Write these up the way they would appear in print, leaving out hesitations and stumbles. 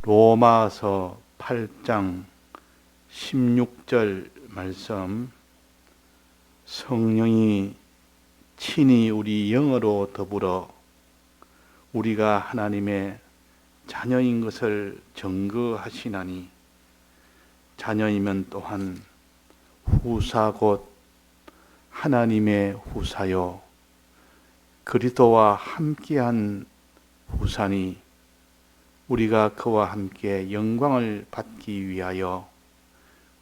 로마서 8장 16절 말씀, 성령이 친히 우리 영으로 더불어 우리가 하나님의 자녀인 것을 증거하시나니, 자녀이면 또한 후사 곧 하나님의 후사요 그리스도와 함께한 후사니, 우리가 그와 함께 영광을 받기 위하여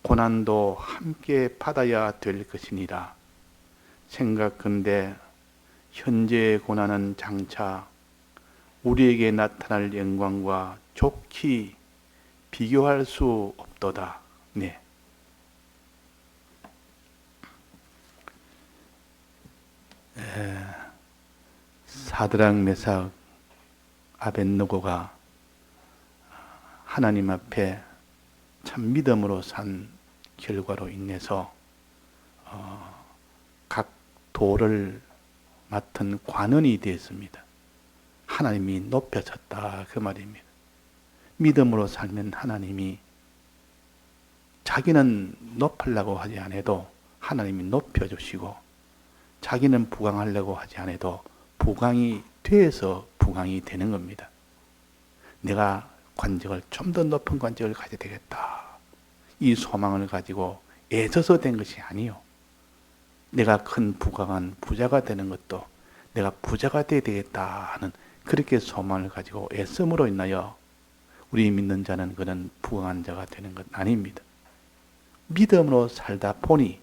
고난도 함께 받아야 될 것이니라. 생각컨대 현재의 고난은 장차 우리에게 나타날 영광과 좋게 비교할 수 없도다. 네. 사드락 메삭 아벳느고가 하나님 앞에 참 믿음으로 산 결과로 인해서 각 도를 맡은 관원이 되었습니다. 하나님이 높여졌다, 그 말입니다. 믿음으로 살면 하나님이, 자기는 높으려고 하지 않아도 하나님이 높여주시고, 자기는 부강하려고 하지 않아도 부강이 돼서 부강이 되는 겁니다. 내가 관직을, 좀 더 높은 관직을 가져야 되겠다, 이 소망을 가지고 애써서 된 것이 아니요. 내가 큰 부강한 부자가 되는 것도 내가 부자가 되어야 되겠다 하는 그렇게 소망을 가지고 애씀으로 인하여 우리 믿는 자는 그런 부강한 자가 되는 것 아닙니다. 믿음으로 살다 보니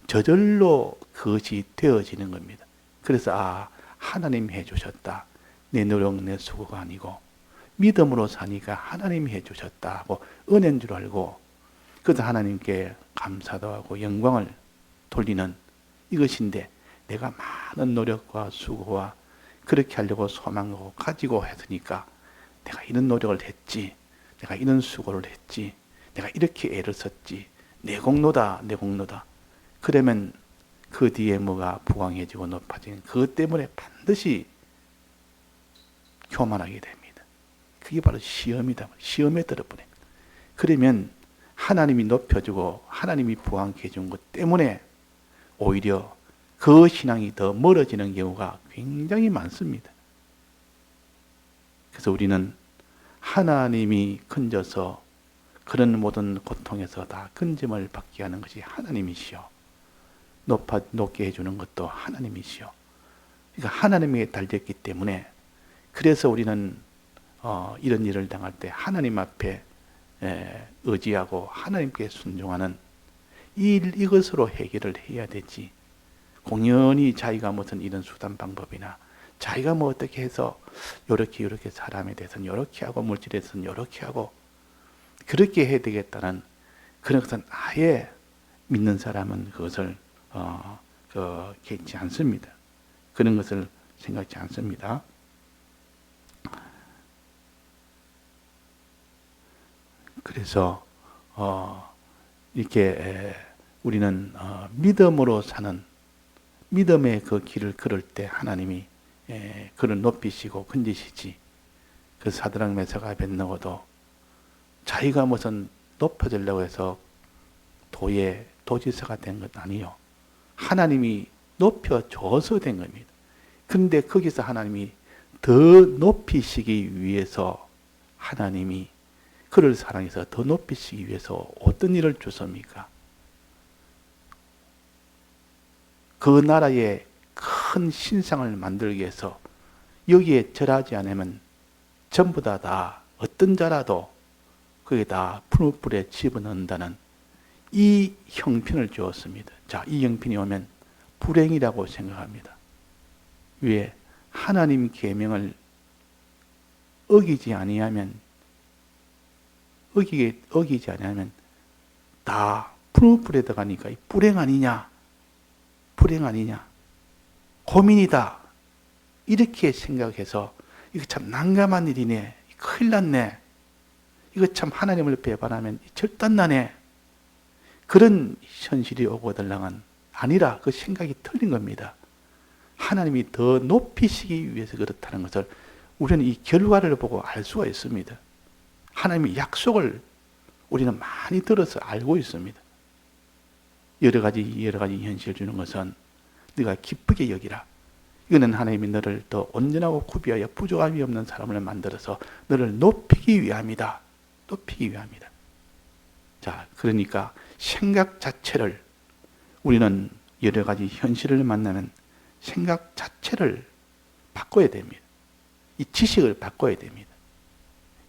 저절로 그것이 되어지는 겁니다. 그래서 하나님이 해주셨다, 내 노력 내 수고가 아니고 믿음으로 사니까 하나님이 해주셨다 하고 은혜인 줄 알고, 그래서 하나님께 감사도 하고 영광을 돌리는 이것인데, 내가 많은 노력과 수고와 그렇게 하려고 소망하고 가지고 했으니까, 내가 이런 노력을 했지, 내가 이런 수고를 했지, 내가 이렇게 애를 썼지, 내 공로다, 내 공로다. 그러면 그 뒤에 뭐가 부강해지고 높아지는, 그것 때문에 반드시 교만하게 됩니다. 그게 바로 시험이다. 시험에 들어버립니다. 그러면 하나님이 높여주고 하나님이 부강케 해준 것 때문에 오히려 그 신앙이 더 멀어지는 경우가 굉장히 많습니다. 그래서 우리는 하나님이 건져서 그런 모든 고통에서 다 건짐을 받게 하는 것이 하나님이시요, 높게 해주는 것도 하나님이시요. 그러니까 하나님에게 달렸기 때문에, 그래서 우리는 이런 일을 당할 때 하나님 앞에 의지하고 하나님께 순종하는 이것으로 해결을 해야 되지, 공연히 자기가 무슨 이런 수단 방법이나 자기가 뭐 어떻게 해서 요렇게 사람에 대해서는 요렇게 하고 물질에 대해서는 요렇게 하고 그렇게 해야 되겠다는 그런 것은 아예 믿는 사람은 그것을 겪지 않습니다. 그런 것을 생각지 않습니다. 그래서 이렇게 우리는 믿음으로 사는, 믿음의 그 길을 걸을 때 하나님이 그를 높이시고 건지시지. 그 사드락 메삭 아벳느고도 자기가 무슨 높여지려고 해서 도지사가 된 것 아니요, 하나님이 높여줘서 된 겁니다. 그런데 거기서 하나님이 더 높이시기 위해서, 하나님이 그를 사랑해서 더 높이시기 위해서 어떤 일을 주십니까? 그 나라에 큰 신상을 만들기 위해서 여기에 절하지 않으면 전부 다 어떤 자라도 거기에 다 풀무불에 집어넣는다는 이 형편을 주었습니다. 자, 이 형편이 오면 불행이라고 생각합니다. 왜? 하나님 계명을 어기지 아니하면 다 풀무불에 들어가니까 불행 아니냐, 고민이다, 이렇게 생각해서 이거 참 난감한 일이네, 큰일 났네, 이거 참 하나님을 배반하면 절단나네, 그런 현실이 오고 들랑은 아니라 그 생각이 틀린 겁니다. 하나님이 더 높이시기 위해서 그렇다는 것을 우리는 이 결과를 보고 알 수가 있습니다. 하나님의 약속을 우리는 많이 들어서 알고 있습니다. 여러 가지 현실을 주는 것은 네가 기쁘게 여기라. 이거는 하나님이 너를 더 온전하고 구비하여 부족함이 없는 사람을 만들어서 너를 높이기 위함이다. 높이기 위함이다. 자, 그러니까 생각 자체를 우리는 여러 가지 현실을 만나면 생각 자체를 바꿔야 됩니다. 이 지식을 바꿔야 됩니다.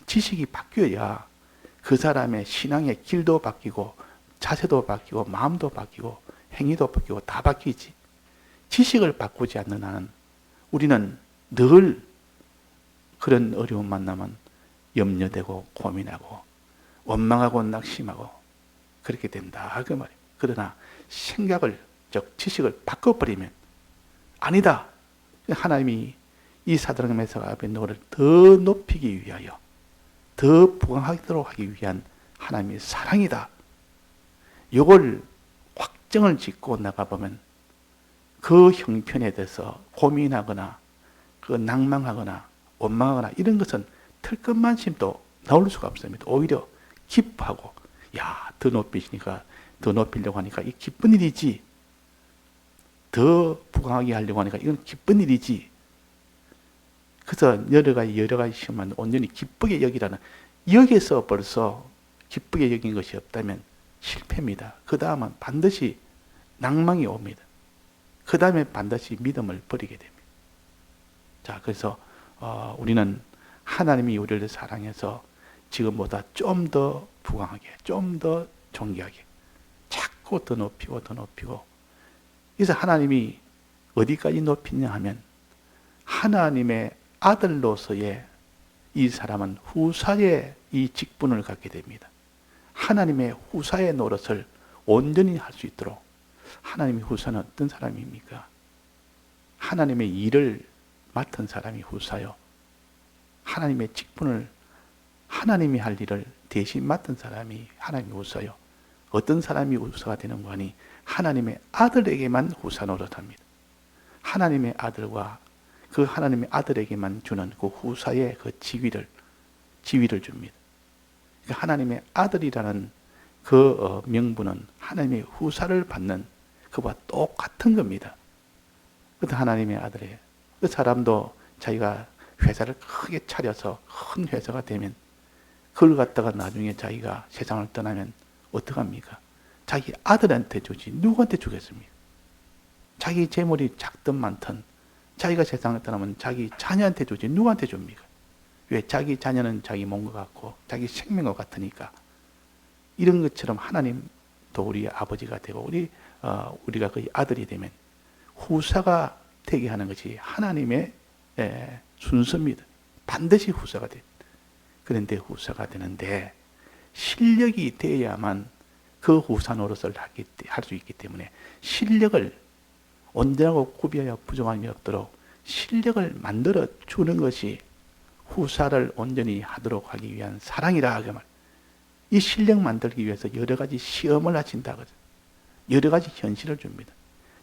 지식이 바뀌어야 그 사람의 신앙의 길도 바뀌고 자세도 바뀌고 마음도 바뀌고 행위도 바뀌고 다 바뀌지. 지식을 바꾸지 않는 한은 우리는 늘 그런 어려움 만나면 염려되고 고민하고 원망하고 낙심하고 그렇게 된다 그 말이에요. 그러나 생각을 즉 지식을 바꿔버리면 아니다. 하나님이 이 사드락메삭 아벳네고를 더 높이기 위하여 더 부강하도록 하기 위한 하나님의 사랑이다. 이걸 확정을 짓고 나가보면 그 형편에 대해서 고민하거나 그 낭망하거나 원망하거나 이런 것은 털끝만심도 나올 수가 없습니다. 오히려 기뻐하고 더 높이시니까 더 높이려고 하니까 이 기쁜 일이지. 더 부강하게 하려고 하니까 이건 기쁜 일이지. 그래서 여러 가지 시험만 온전히 기쁘게 여기라는 여기서 벌써 기쁘게 여긴 것이 없다면 실패입니다. 그 다음은 반드시 낭망이 옵니다. 그 다음에 반드시 믿음을 버리게 됩니다. 자, 그래서 우리는 하나님이 우리를 사랑해서 지금보다 좀 더 부강하게, 좀 더 존귀하게 자꾸 더 높이고 더 높이고. 그래서 하나님이 어디까지 높이냐 하면 하나님의 아들로서의 이 사람은 후사의 이 직분을 갖게 됩니다. 하나님의 후사의 노릇을 온전히 할 수 있도록. 하나님의 후사는 어떤 사람입니까? 하나님의 일을 맡은 사람이 후사요. 하나님의 직분을 하나님이 할 일을 대신 맡은 사람이 하나님의 후사요. 어떤 사람이 후사가 되는 거니? 하나님의 아들에게만 후사 노릇합니다. 하나님의 아들과 그 하나님의 아들에게만 주는 그 후사의 그 지위를 줍니다. 그러니까 하나님의 아들이라는 그 명분은 하나님의 후사를 받는 그와 똑같은 겁니다. 그것도 하나님의 아들이에요. 그 사람도 자기가 회사를 크게 차려서 큰 회사가 되면 그걸 갖다가 나중에 자기가 세상을 떠나면 어떡합니까? 자기 아들한테 주지 누구한테 주겠습니까? 자기 재물이 작든 많든 자기가 세상을 떠나면 자기 자녀한테 주지 누구한테 줍니까? 왜? 자기 자녀는 자기 몸과 같고 자기 생명과 같으니까. 이런 것처럼 하나님도 우리의 아버지가 되고 우리가 그의 아들이 되면 후사가 되게 하는 것이 하나님의 순서입니다. 반드시 후사가 돼. 그런데 후사가 되는데 실력이 되어야만 그 후사 노릇을 할 수 있기 때문에 실력을 온전하고 구비하여 부족함이 없도록 실력을 만들어 주는 것이 후사를 온전히 하도록 하기 위한 사랑이라 그 말. 이 실력 만들기 위해서 여러 가지 시험을 하신다 그죠. 여러 가지 현실을 줍니다.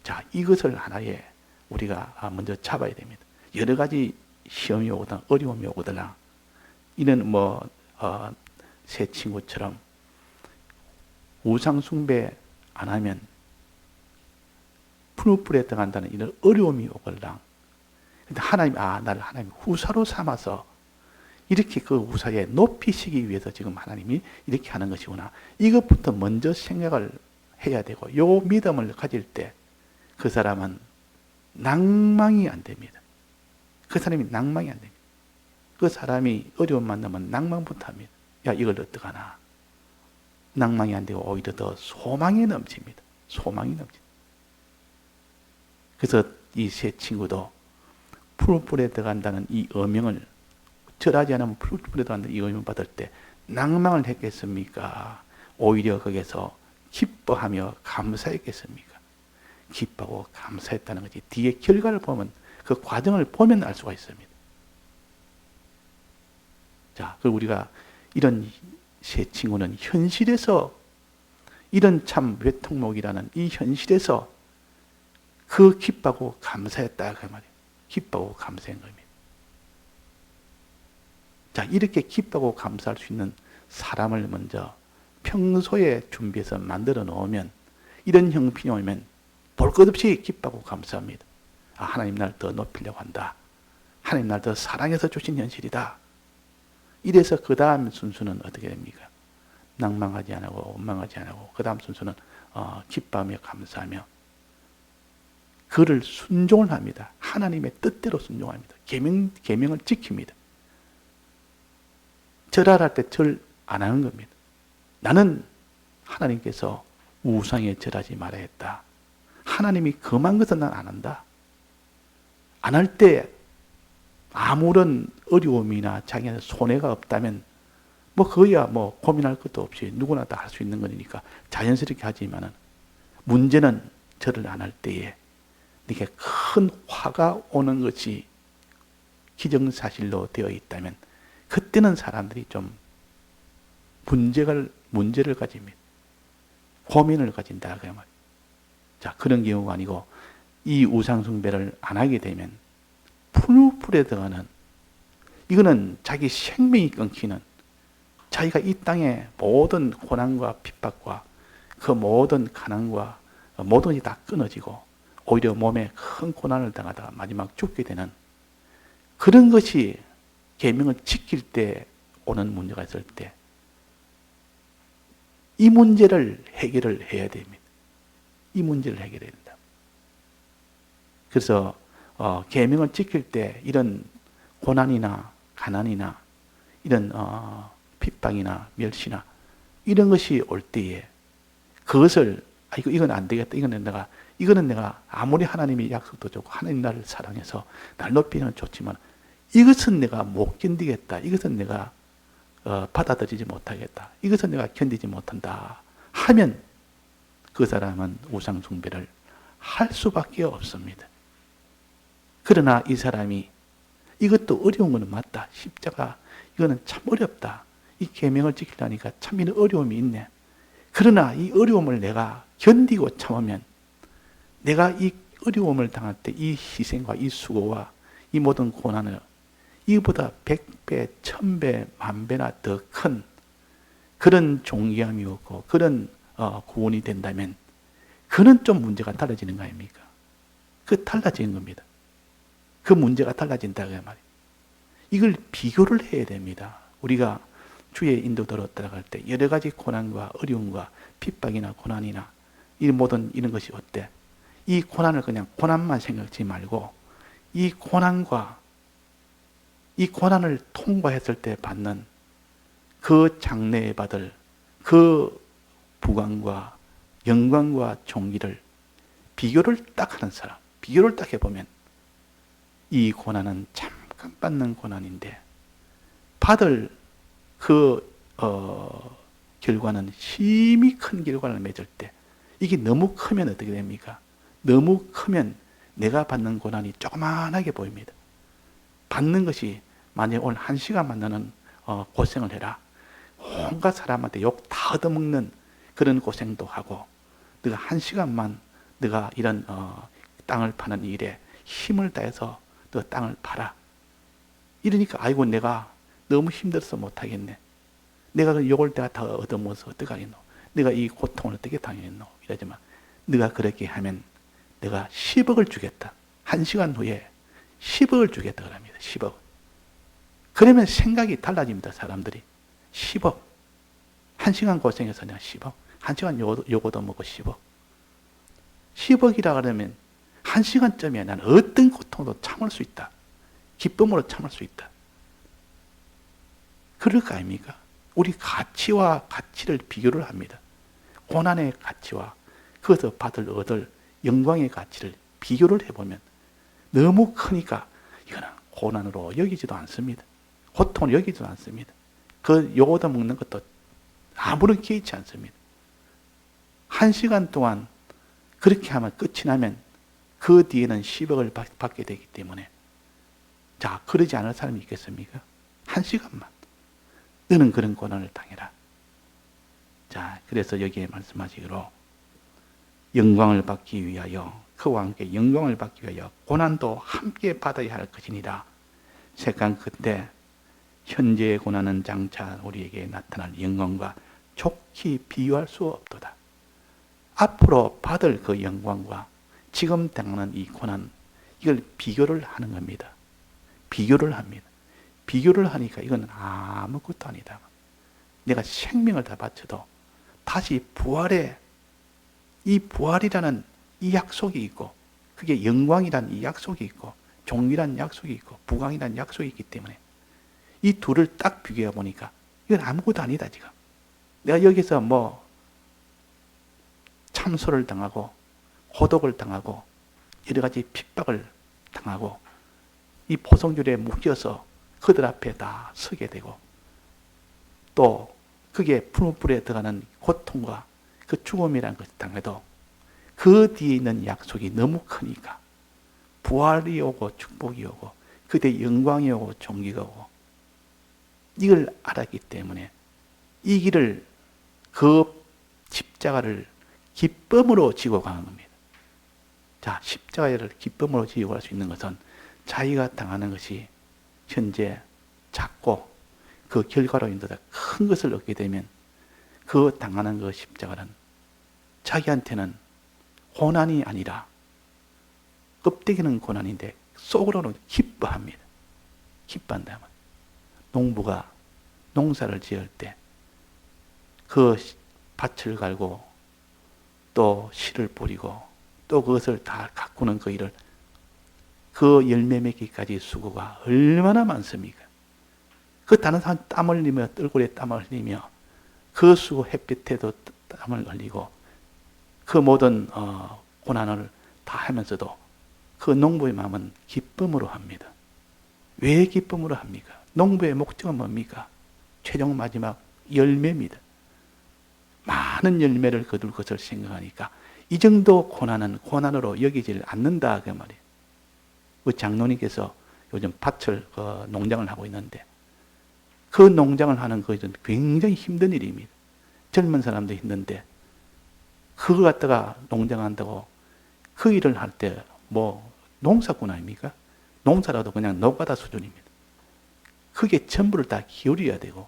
자, 이것을 하나의 우리가 먼저 잡아야 됩니다. 여러 가지 시험이 오거나 어려움이 오거나 이는 새 친구처럼 우상 숭배 안 하면 푸르풀에 들어간다는 이런 어려움이 오거나. 근데 나를 하나님 후사로 삼아서 이렇게 그 후사에 높이시기 위해서 지금 하나님이 이렇게 하는 것이구나. 이것부터 먼저 생각을 해야 되고, 요 믿음을 가질 때 그 사람은 낭망이 안 됩니다. 그 사람이 낭망이 안 됩니다. 그 사람이 어려움 만나면 낭망부터 합니다. 야, 이걸 어떡하나. 낭망이 안 되고 오히려 더 소망이 넘칩니다. 소망이 넘칩니다. 그래서 이 세 친구도 푸르풀에 들어간다는 이 어명을, 절하지 않으면 푸르풀에 들어간다는 이 어명을 받을 때 낭망을 했겠습니까? 오히려 거기서 기뻐하며 감사했겠습니까? 기뻐하고 감사했다는 것이 뒤에 결과를 보면, 그 과정을 보면 알 수가 있습니다. 자, 그리고 우리가 이런 세 친구는 현실에서, 이런 참 외통목이라는 이 현실에서 그 기뻐하고 감사했다 그 말이에요. 기뻐하고 감사한 겁니다. 자, 이렇게 기뻐하고 감사할 수 있는 사람을 먼저 평소에 준비해서 만들어 놓으면 이런 형편이 오면 볼 것 없이 기뻐하고 감사합니다. 아, 하나님 날 더 높이려고 한다. 하나님 날 더 사랑해서 주신 현실이다. 이래서 그 다음 순서는 어떻게 됩니까? 낭망하지 않고 원망하지 않고 그 다음 순서는 기뻐하며 감사하며 그를 순종을 합니다. 하나님의 뜻대로 순종합니다. 계명을 지킵니다. 절하할 때 절 안 하는 겁니다. 나는 하나님께서 우상에 절하지 말아야 했다. 하나님이 금한 것은 난 안 한다. 안 할 때 아무런 어려움이나 자기한테 손해가 없다면 그거야 고민할 것도 없이 누구나 다 할 수 있는 거니까 자연스럽게 하지만은 문제는 절을 안 할 때에 이렇게 큰 화가 오는 것이 기정사실로 되어 있다면 그때는 사람들이 좀 문제를 가집니다. 고민을 가진다. 그 말. 자, 그런 경우가 아니고 이 우상숭배를 안 하게 되면 풀풀에 들어가는 이거는 자기 생명이 끊기는 자기가 이 땅의 모든 고난과 핍박과 그 모든 가난과 모든 것이 다 끊어지고 오히려 몸에 큰 고난을 당하다가 마지막 죽게 되는 그런 것이 계명을 지킬 때 오는 문제가 있을 때 이 문제를 해결을 해야 됩니다. 이 문제를 해결해야 된다. 그래서 계명을 지킬 때 이런 고난이나 가난이나 이런 핍박이나 멸시나 이런 것이 올 때에 그것을 이건 안 되겠다. 이거는 내가 아무리 하나님이 약속도 주고 하나님 나를 사랑해서 날 높이는 좋지만 이것은 내가 못 견디겠다. 이것은 내가 받아들이지 못하겠다. 이것은 내가 견디지 못한다. 하면 그 사람은 우상 숭배를 할 수밖에 없습니다. 그러나 이 사람이 이것도 어려운 것은 맞다. 십자가 이거는 참 어렵다. 이 계명을 지키려니까 참 이런 어려움이 있네. 그러나 이 어려움을 내가 견디고 참으면 내가 이 어려움을 당할 때 이 희생과 이 수고와 이 모든 고난을 이보다 100배, 1000배, 만배나 더 큰 그런 존귀함이 없고 그런 구원이 된다면 그는 좀 문제가 달라지는 거 아닙니까? 그 달라지는 겁니다. 그 문제가 달라진다 그 말이에요. 이걸 비교를 해야 됩니다. 우리가 주의 인도대로 따라갈 때 여러 가지 고난과 어려움과 핍박이나 고난이나 이 모든 이런 것이 어때? 이 고난을 그냥 고난만 생각하지 말고 이 고난을 통과했을 때 받는 그 장래에 받을 그 부강과 영광과 존귀를 비교를 딱 하는 사람, 비교를 딱 해보면 이 고난은 잠깐 받는 고난인데 받을 결과는 심히 큰 결과를 맺을 때 이게 너무 크면 어떻게 됩니까? 너무 크면 내가 받는 고난이 조그만하게 보입니다. 받는 것이 만약에 오늘 1시간만 너는 고생을 해라. 온갖 사람한테 욕 다 얻어먹는 그런 고생도 하고 네가 1시간만 네가 이런 땅을 파는 일에 힘을 다해서 너 땅을 팔아. 이러니까 아이고 내가 너무 힘들어서 못하겠네. 내가 그 욕을 다 얻어먹어서 어떡하겠노. 내가 이 고통을 어떻게 당했노. 이러지만 네가 그렇게 하면 내가 10억을 주겠다. 1시간 후에 10억을 주겠다 그럽니다. 10억. 그러면 생각이 달라집니다. 사람들이. 10억. 1시간 고생해서 내가 10억. 1시간 요거도 먹고 10억. 10억이라 그러면 1시간쯤에 나는 어떤 고통도 참을 수 있다. 기쁨으로 참을 수 있다. 그럴 거 아닙니까? 우리 가치와 가치를 비교를 합니다. 고난의 가치와 그것을 얻을 영광의 가치를 비교를 해보면 너무 크니까 이거는 고난으로 여기지도 않습니다. 고통으로 여기지도 않습니다. 그 요거도 먹는 것도 아무런 개의치 않습니다. 1시간 동안 그렇게 하면 끝이 나면 그 뒤에는 10억을 받게 되기 때문에 자, 그러지 않을 사람이 있겠습니까? 1시간만. 너는 그런 고난을 당해라. 자, 그래서 여기에 말씀하시기로 영광을 받기 위하여 그와 함께 영광을 받기 위하여 고난도 함께 받아야 할 것이니라. 세간 그때 현재의 고난은 장차 우리에게 나타날 영광과 족히 비교할 수 없도다. 앞으로 받을 그 영광과 지금 당하는 이 고난, 이걸 비교를 하는 겁니다. 비교를 합니다. 비교를 하니까 이건 아무것도 아니다. 내가 생명을 다 바쳐도 다시 이 부활이라는 이 약속이 있고, 그게 영광이라는 이 약속이 있고, 종이라는 약속이 있고, 부강이라는 약속이 있기 때문에 이 둘을 딱 비교해 보니까 이건 아무것도 아니다 지금. 내가 여기서 뭐 참소를 당하고 고독을 당하고 여러 가지 핍박을 당하고 이 포성줄에 묶여서 그들 앞에 다 서게 되고, 또 그게 푸른 불에 들어가는 고통과 그 죽음이라는 것을 당해도 그 뒤에 있는 약속이 너무 크니까 부활이 오고 축복이 오고 그때 영광이 오고 존귀가 오고, 이걸 알았기 때문에 이 길을, 그 십자가를 기쁨으로 지고 가는 겁니다. 자, 십자가를 기쁨으로 지고 갈 수 있는 것은 자기가 당하는 것이 현재 작고 그 결과로 인해서 큰 것을 얻게 되면 그 당하는 그 십자가는 자기한테는 고난이 아니라, 껍데기는 고난인데 속으로는 기뻐합니다. 기뻐한다면 농부가 농사를 지을 때 그 밭을 갈고 또 씨를 뿌리고 또 그것을 다 가꾸는 그 일을, 그 열매 맺기까지 수고가 얼마나 많습니까? 그 다른 사람 땀을 흘리며, 얼굴에 땀을 흘리며 그 수고, 햇빛에도 땀을 흘리고 그 모든 고난을 다 하면서도 그 농부의 마음은 기쁨으로 합니다. 왜 기쁨으로 합니까? 농부의 목적은 뭡니까? 최종 마지막 열매입니다. 많은 열매를 거둘 것을 생각하니까 이 정도 고난은 고난으로 여기질 않는다 그 말이에요. 그 장로님께서 요즘 밭을 농장을 하고 있는데 그 농장을 하는 것은 굉장히 힘든 일입니다. 젊은 사람도 힘든데 그거 갖다가 농장한다고 그 일을 할 때 뭐 농사꾼 아닙니까? 농사라도 그냥 노가다 수준입니다. 그게 전부를 다 기울여야 되고,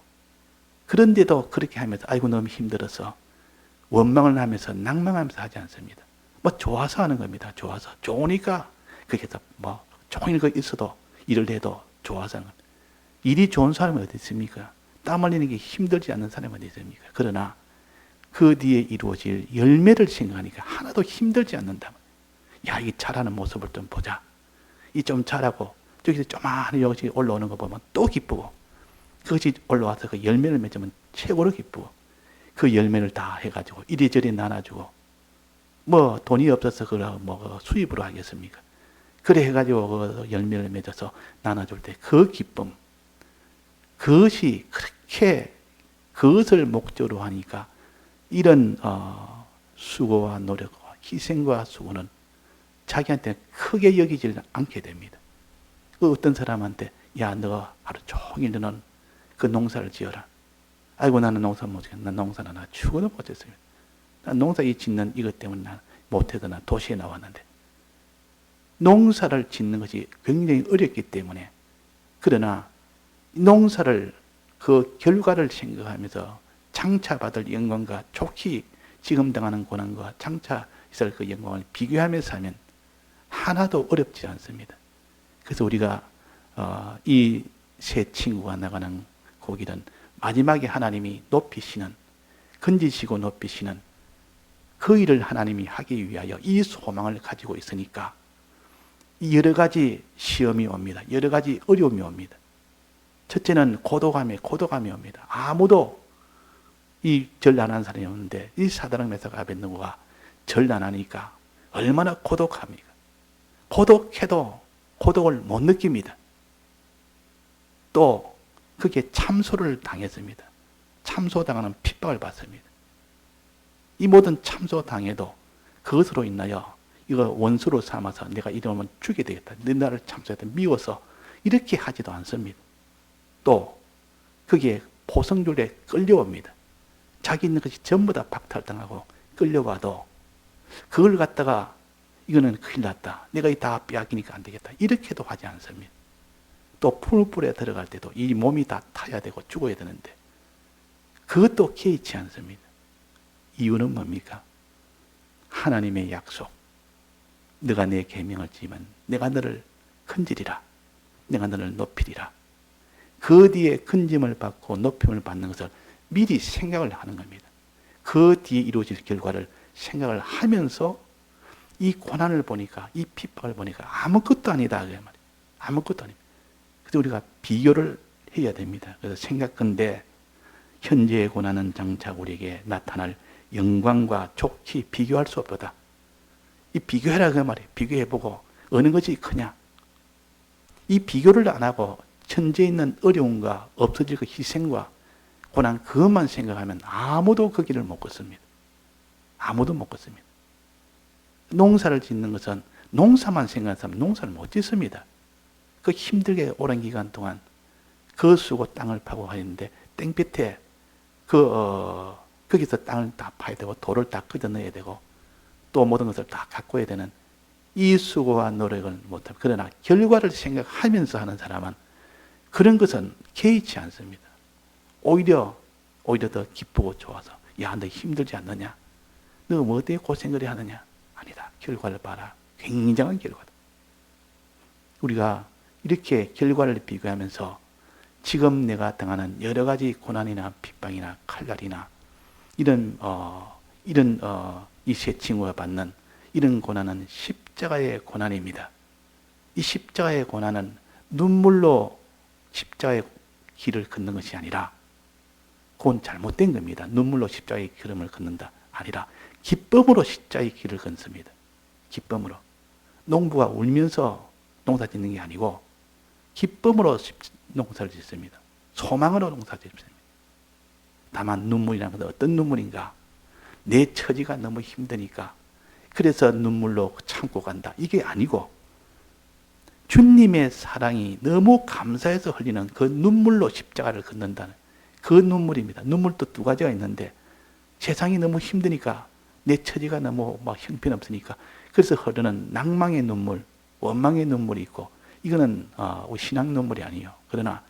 그런데도 그렇게 하면서 아이고 너무 힘들어서 원망을 하면서 낭망하면서 하지 않습니다. 뭐 좋아서 하는 겁니다. 좋아서. 좋으니까 그게서 뭐 종일 거 있어도 일을 해도 좋아서 하는 겁니다. 일이 좋은 사람이 어디 있습니까? 땀 흘리는 게 힘들지 않는 사람이 어디 있습니까? 그러나 그 뒤에 이루어질 열매를 생각하니까 하나도 힘들지 않는다. 야, 이 자라는 모습을 좀 보자. 이 좀 자라고 저기서 조만히 여기 올라오는 거 보면 또 기쁘고, 그것이 올라와서 그 열매를 맺으면 최고로 기쁘고, 그 열매를 다 해가지고 이리저리 나눠주고, 뭐 돈이 없어서 그걸 뭐 수입으로 하겠습니까? 그래 해가지고 그 열매를 맺어서 나눠줄 때 그 기쁨, 그것이 그렇게, 그것을 목적으로 하니까 이런 수고와 노력과 희생과 수고는 자기한테 크게 여기질 않게 됩니다. 그 어떤 사람한테 야, 너가 하루 종일 너는 그 농사를 지어라. 아이고 나는 농사 못 짓겠다. 난 농사는 나 죽어도 못 짓습니다. 난 농사 짓는 이것 때문에 난 못해도 나 도시에 나왔는데, 농사를 짓는 것이 굉장히 어렵기 때문에, 그러나 농사를 그 결과를 생각하면서 장차 받을 영광과 족히 지금 당하는 고난과 장차 있을 그 영광을 비교하면서 하면 하나도 어렵지 않습니다. 그래서 우리가 이 세 친구가 나가는 그 길은 마지막에 하나님이 높이시는, 건지시고 높이시는 그 일을 하나님이 하기 위하여 이 소망을 가지고 있으니까 여러 가지 시험이 옵니다. 여러 가지 어려움이 옵니다. 첫째는 고독함이 옵니다. 아무도 이 절 안 하는 사람이 없는데 이 사드락 메삭 아벳느고가 절 안 하니까 얼마나 고독합니까? 고독해도 고독을 못 느낍니다. 또 그게 참소를 당했습니다. 참소당하는 핍박을 받습니다. 이 모든 참소당해도 그것으로 인하여 이거 원수로 삼아서 내가 이러면 죽게 되겠다. 내 나를 참소했다. 미워서 이렇게 하지도 않습니다. 또 그게 포성줄에 끌려옵니다. 자기 있는 것이 전부 다 박탈당하고 끌려와도 그걸 갖다가 이거는 큰일 났다. 내가 다 빼앗기니까 안 되겠다. 이렇게도 하지 않습니다. 또 풀불에 들어갈 때도 이 몸이 다 타야 되고 죽어야 되는데 그것도 개의치 않습니다. 이유는 뭡니까? 하나님의 약속. 너가 내 계명을 지면 내가 너를 건지리라. 내가 너를 높이리라. 그 뒤에 건짐을 받고 높임을 받는 것을 미리 생각을 하는 겁니다. 그 뒤에 이루어질 결과를 생각을 하면서 이 고난을 보니까, 이 핍박을 보니까 아무것도 아니다. 그 말이에요. 아무것도 아닙니다. 그래서 우리가 비교를 해야 됩니다. 그래서 생각건대 현재의 고난은 장차 우리에게 나타날 영광과 좋게 비교할 수 없다. 이 비교해라 그 말이에요. 비교해보고 어느 것이 크냐. 이 비교를 안 하고 현재 있는 어려움과 없어질 그 희생과 고난 그것만 생각하면 아무도 그 길을 못 걷습니다. 아무도 못 걷습니다. 농사를 짓는 것은 농사만 생각하는 사람은 농사를 못 짓습니다. 그 힘들게 오랜 기간 동안 거 쓰고 땅을 파고 하는데 땡볕에 거기서 땅을 다 파야 되고 돌을 다 걷어 넣어야 되고 또 모든 것을 다 가꿔야 되는 이 수고와 노력을 못하고 그러나 결과를 생각하면서 하는 사람은 그런 것은 개의치 않습니다. 오히려 더 기쁘고 좋아서 야, 너 힘들지 않느냐? 너 뭐 때문에 고생을 해야 하느냐? 아니다. 결과를 봐라. 굉장한 결과다. 우리가 이렇게 결과를 비교하면서 지금 내가 당하는 여러 가지 고난이나 핍박이나 칼날이나 이런 이 세 친구가 받는 이런 고난은 십자가의 고난입니다. 이 십자가의 고난은 눈물로 십자가의 길을 걷는 것이 아니라 그건 잘못된 겁니다. 눈물로 십자가의 길을 걷는다. 아니라 기쁨으로 십자가의 길을 걷습니다. 기쁨으로. 농부가 울면서 농사 짓는 게 아니고 기쁨으로 농사를 짓습니다. 소망으로 농사를 짓습니다. 다만 눈물이라는 것은 어떤 눈물인가? 내 처지가 너무 힘드니까 그래서 눈물로 참고 간다. 이게 아니고 주님의 사랑이 너무 감사해서 흘리는 그 눈물로 십자가를 걷는다는 그 눈물입니다. 눈물도 두 가지가 있는데 세상이 너무 힘드니까 내 처지가 너무 막 형편없으니까 그래서 흐르는 낭망의 눈물, 원망의 눈물이 있고 이거는 신앙 눈물이 아니에요. 그러나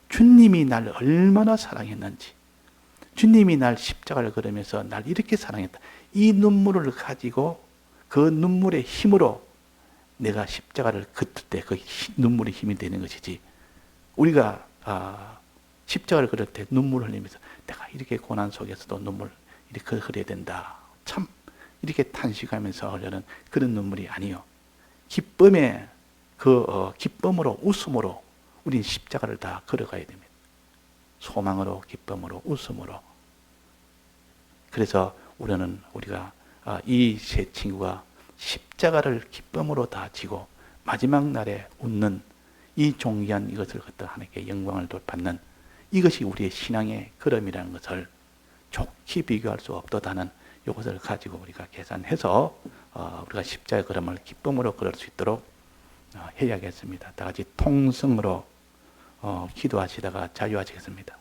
주님이 날 얼마나 사랑했는지 주님이 날 십자가를 걸으면서 날 이렇게 사랑했다. 이 눈물을 가지고 그 눈물의 힘으로 내가 십자가를 걷을 때 그 눈물의 힘이 되는 것이지 우리가 십자가를 걸을 때 눈물을 흘리면서 내가 이렇게 고난 속에서도 눈물 이렇게 흘려야 된다. 참 이렇게 탄식하면서 흘리는 그런 눈물이 아니요. 기쁨의 기쁨으로 웃음으로 우리는 십자가를 다 걸어가야 됩니다. 소망으로 기쁨으로 웃음으로. 그래서 우리가 이 세 친구가 십자가를 기쁨으로 다 지고 마지막 날에 웃는 이 존귀한 이것을 갖다 하나님께 영광을 받는 이것이 우리의 신앙의 걸음이라는 것을 좋게 비교할 수 없도다는 이것을 가지고 우리가 계산해서 우리가 십자가의 걸음을 기쁨으로 걸을 수 있도록 해야겠습니다. 다 같이 통성으로 기도하시다가 자유하시겠습니다.